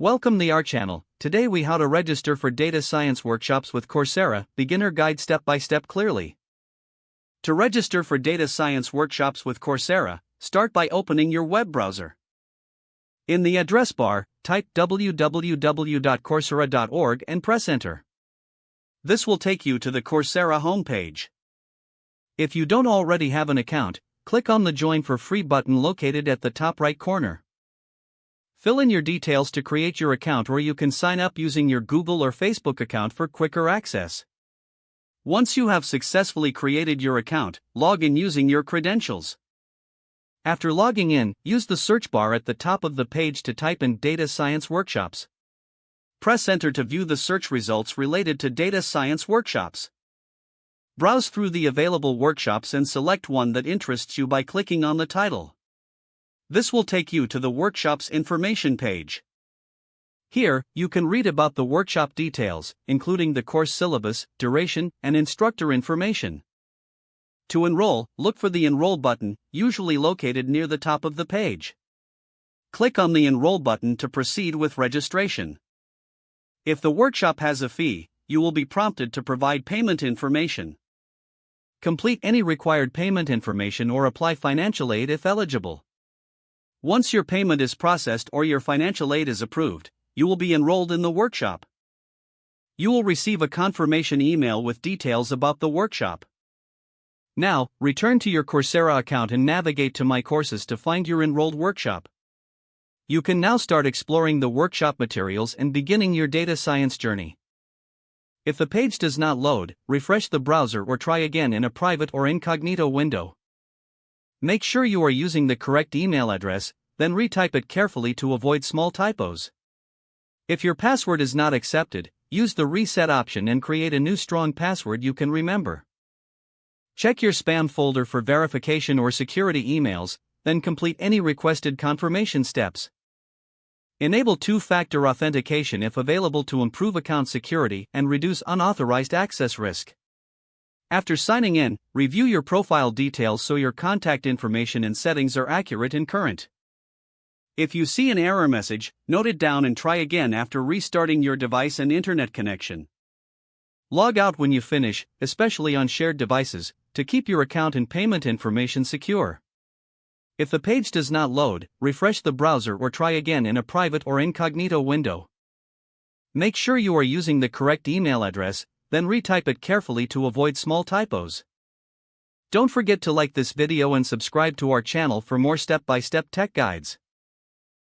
Welcome to our channel. Today we how to register for data science workshops with Coursera, beginner guide step by step clearly. To register for data science workshops with Coursera, start by opening your web browser. In the address bar, type www.coursera.org and press enter. This will take you to the Coursera homepage. If you don't already have an account, click on the Join for Free button located at the top right corner. Fill in your details to create your account, or you can sign up using your Google or Facebook account for quicker access. Once you have successfully created your account, log in using your credentials. After logging in, use the search bar at the top of the page to type in Data Science Workshops. Press Enter to view the search results related to data science workshops. Browse through the available workshops and select one that interests you by clicking on the title. This will take you to the workshop's information page. Here, you can read about the workshop details, including the course syllabus, duration, and instructor information. To enroll, look for the Enroll button, usually located near the top of the page. Click on the Enroll button to proceed with registration. If the workshop has a fee, you will be prompted to provide payment information. Complete any required payment information or apply financial aid if eligible. Once your payment is processed or your financial aid is approved, you will be enrolled in the workshop. You will receive a confirmation email with details about the workshop. Now, return to your Coursera account and navigate to My Courses to find your enrolled workshop. You can now start exploring the workshop materials and beginning your data science journey. If the page does not load, refresh the browser or try again in a private or incognito window. Make sure you are using the correct email address, then retype it carefully to avoid small typos. If your password is not accepted, use the reset option and create a new strong password you can remember. Check your spam folder for verification or security emails, then complete any requested confirmation steps. Enable two-factor authentication if available to improve account security and reduce unauthorized access risk. After signing in, review your profile details so your contact information and settings are accurate and current. If you see an error message, note it down and try again after restarting your device and internet connection. Log out when you finish, especially on shared devices, to keep your account and payment information secure. If the page does not load, refresh the browser or try again in a private or incognito window. Make sure you are using the correct email address, then retype it carefully to avoid small typos. Don't forget to like this video and subscribe to our channel for more step-by-step tech guides.